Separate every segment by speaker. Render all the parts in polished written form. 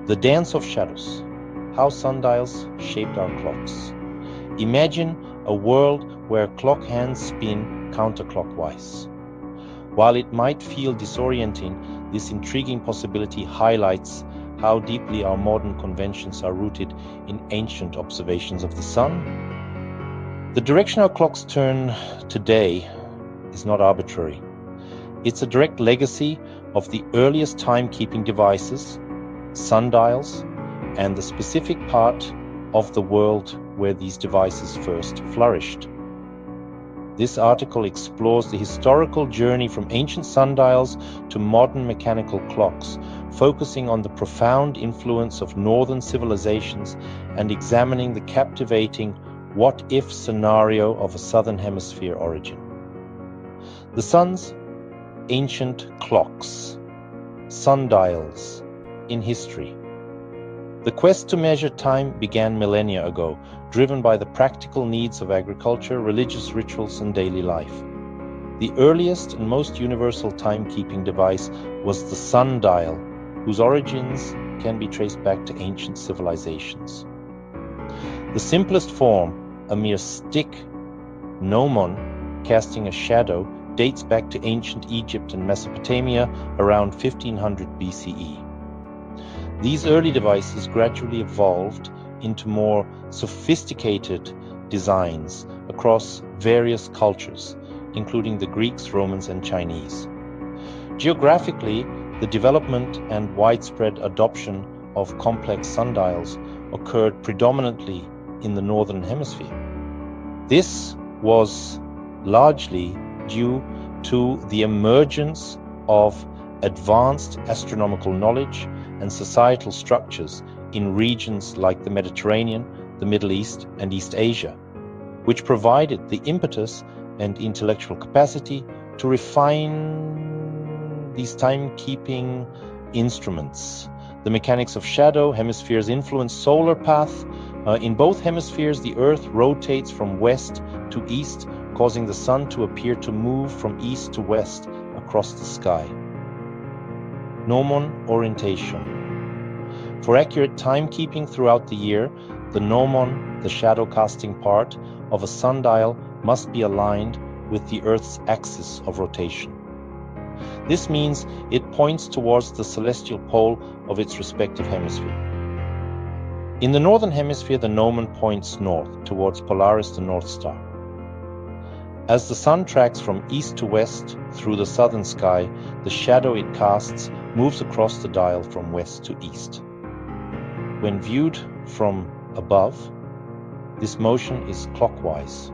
Speaker 1: The dance of shadows, how sundials shaped our clocks. Imagine a world where clock hands spin counterclockwise. While it might feel disorienting, this intriguing possibility highlights how deeply our modern conventions are rooted in ancient observations of the sun. The direction our clocks turn today is not arbitrary. It's a direct legacy of the earliest timekeeping devices, sundials, and the specific part of the world where these devices first flourished. This article explores the historical journey from ancient sundials to modern mechanical clocks, focusing on the profound influence of northern civilizations and examining the captivating what-if scenario of a southern hemisphere origin. The sun's ancient clocks, sundials, in history. The quest to measure time began millennia ago, driven by the practical needs of agriculture, religious rituals, and daily life. The earliest and most universal timekeeping device was the sundial, whose origins can be traced back to ancient civilizations. The simplest form, a mere stick, gnomon, casting a shadow, dates back to ancient Egypt and Mesopotamia around 1500 BCE. These early devices gradually evolved into more sophisticated designs across various cultures, including the Greeks, Romans, and Chinese. Geographically, the development and widespread adoption of complex sundials occurred predominantly in the Northern Hemisphere. This was largely due to the emergence of advanced astronomical knowledge and societal structures in regions like the Mediterranean, the Middle East, and East Asia, which provided the impetus and intellectual capacity to refine these timekeeping instruments. The mechanics of shadow hemispheres influence solar path. In both hemispheres, the Earth rotates from west to east, causing the sun to appear to move from east to west across the sky. Gnomon orientation. For accurate timekeeping throughout the year, the gnomon, the shadow casting part of a sundial, must be aligned with the Earth's axis of rotation. This means it points towards the celestial pole of its respective hemisphere. In the Northern Hemisphere, the gnomon points north, towards Polaris, the North Star. As the sun tracks from east to west through the southern sky, the shadow it casts moves across the dial from west to east. When viewed from above, this motion is clockwise.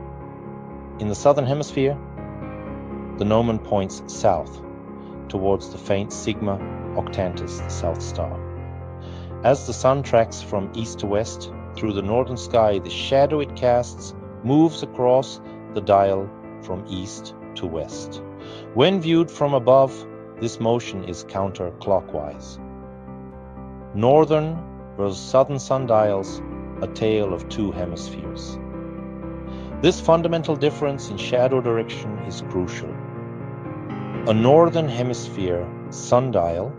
Speaker 1: In the southern hemisphere, the gnomon points south, towards the faint Sigma Octantis, the South Star. As the sun tracks from east to west through the northern sky, the shadow it casts moves across the dial from east to west. When viewed from above, this motion is counterclockwise. Northern versus southern sundials, a tale of two hemispheres. This fundamental difference in shadow direction is crucial. A northern hemisphere sundial,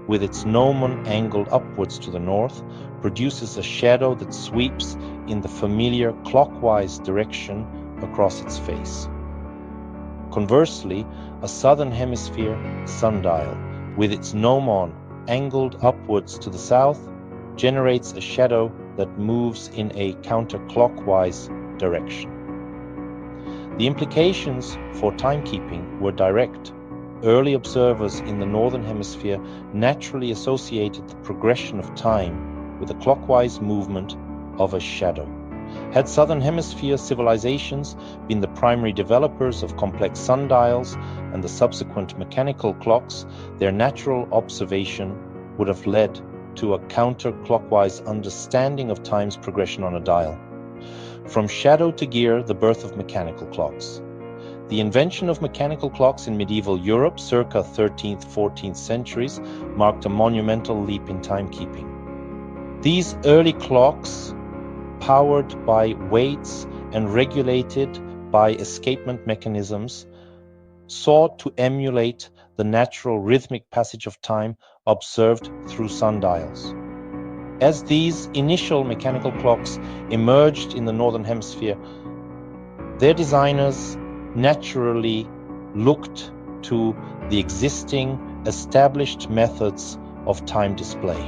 Speaker 1: with its gnomon angled upwards to the north, produces a shadow that sweeps in the familiar clockwise direction across its face. Conversely, a southern hemisphere sundial, with its gnomon angled upwards to the south, generates a shadow that moves in a counterclockwise direction. The implications for timekeeping were direct. Early observers in the northern hemisphere naturally associated the progression of time with a clockwise movement of a shadow. Had southern hemisphere civilizations been the primary developers of complex sundials and the subsequent mechanical clocks, their natural observation would have led to a counterclockwise understanding of time's progression on a dial. From shadow to gear, the birth of mechanical clocks. The invention of mechanical clocks in medieval Europe, circa 13th, 14th centuries, marked a monumental leap in timekeeping. These early clocks, powered by weights and regulated by escapement mechanisms, sought to emulate the natural rhythmic passage of time observed through sundials. As these initial mechanical clocks emerged in the Northern Hemisphere, their designers naturally looked to the existing established methods of time display.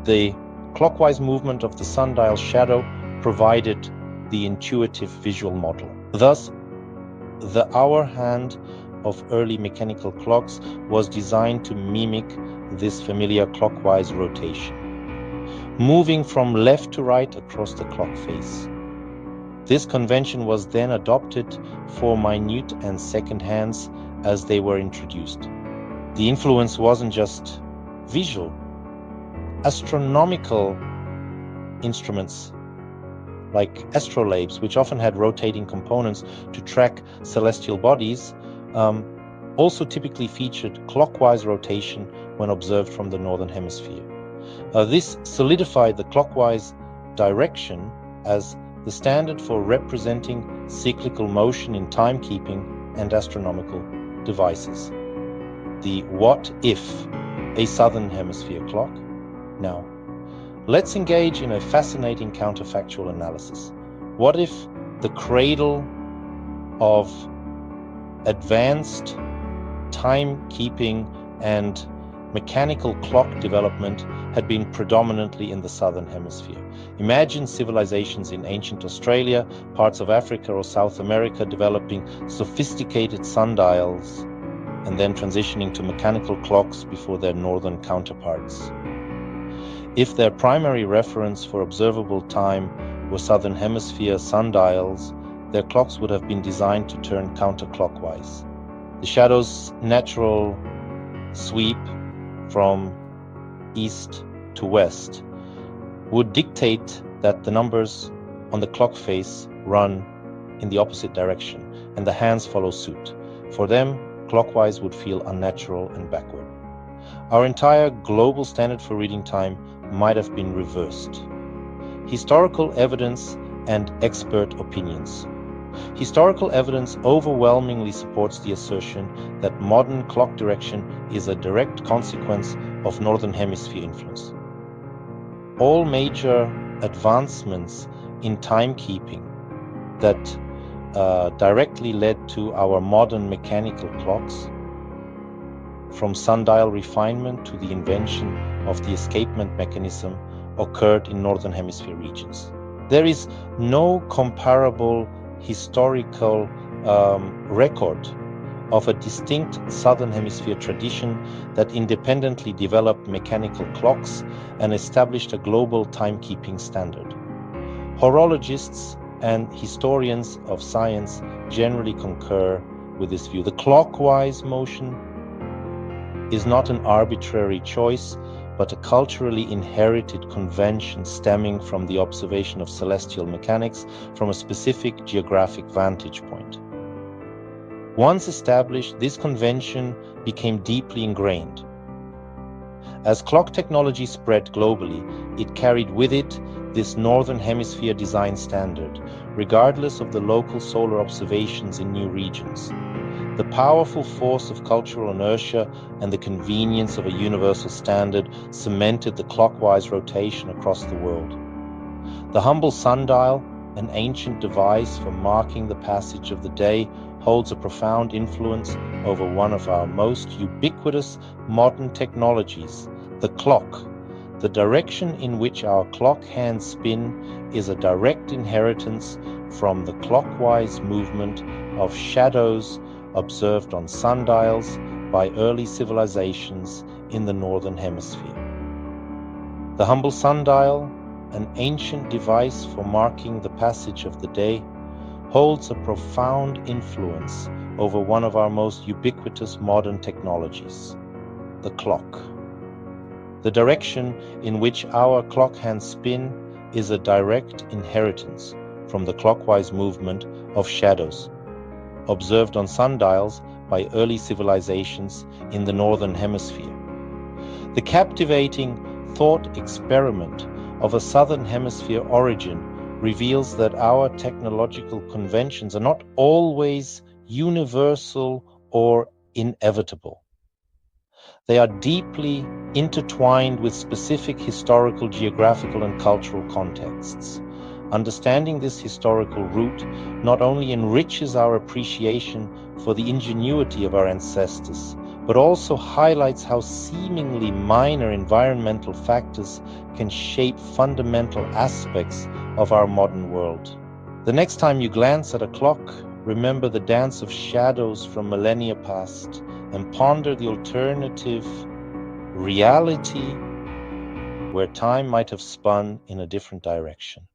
Speaker 1: The clockwise movement of the sundial shadow provided the intuitive visual model. Thus, the hour hand of early mechanical clocks was designed to mimic this familiar clockwise rotation, moving from left to right across the clock face. This convention was then adopted for minute and second hands as they were introduced. The influence wasn't just visual. Astronomical instruments like astrolabes, which often had rotating components to track celestial bodies, also typically featured clockwise rotation when observed from the Northern Hemisphere. This solidified the clockwise direction as the standard for representing cyclical motion in timekeeping and astronomical devices. The what if a Southern Hemisphere clock? Now, let's engage in a fascinating counterfactual analysis. What if the cradle of advanced timekeeping and mechanical clock development had been predominantly in the Southern Hemisphere? Imagine civilizations in ancient Australia, parts of Africa or South America developing sophisticated sundials and then transitioning to mechanical clocks before their northern counterparts. If their primary reference for observable time were Southern Hemisphere sundials, their clocks would have been designed to turn counterclockwise. The shadow's natural sweep from east to west would dictate that the numbers on the clock face run in the opposite direction and the hands follow suit. For them, clockwise would feel unnatural and backward. Our entire global standard for reading time might have been reversed. Historical evidence and expert opinions. Historical evidence overwhelmingly supports the assertion that modern clock direction is a direct consequence of Northern Hemisphere influence. All major advancements in timekeeping that directly led to our modern mechanical clocks, from sundial refinement to the invention of the escapement mechanism, occurred in Northern Hemisphere regions. There is no comparable historical record of a distinct Southern Hemisphere tradition that independently developed mechanical clocks and established a global timekeeping standard. Horologists and historians of science generally concur with this view. The clockwise motion is not an arbitrary choice, but a culturally inherited convention stemming from the observation of celestial mechanics from a specific geographic vantage point. Once established, this convention became deeply ingrained. As clock technology spread globally, it carried with it this Northern Hemisphere design standard, regardless of the local solar observations in new regions. The powerful force of cultural inertia and the convenience of a universal standard cemented the clockwise rotation across the world. The humble sundial, an ancient device for marking the passage of the day, holds a profound influence over one of our most ubiquitous modern technologies, the clock. The direction in which our clock hands spin is a direct inheritance from the clockwise movement of shadows observed on sundials by early civilizations in the Northern Hemisphere. The humble sundial, an ancient device for marking the passage of the day, holds a profound influence over one of our most ubiquitous modern technologies, the clock. The direction in which our clock hands spin is a direct inheritance from the clockwise movement of shadows observed on sundials by early civilizations in the Northern Hemisphere. The captivating thought experiment of a Southern Hemisphere origin reveals that our technological conventions are not always universal or inevitable. They are deeply intertwined with specific historical, geographical, and cultural contexts. Understanding this historical root not only enriches our appreciation for the ingenuity of our ancestors, but also highlights how seemingly minor environmental factors can shape fundamental aspects of our modern world. The next time you glance at a clock, remember the dance of shadows from millennia past and ponder the alternative reality where time might have spun in a different direction.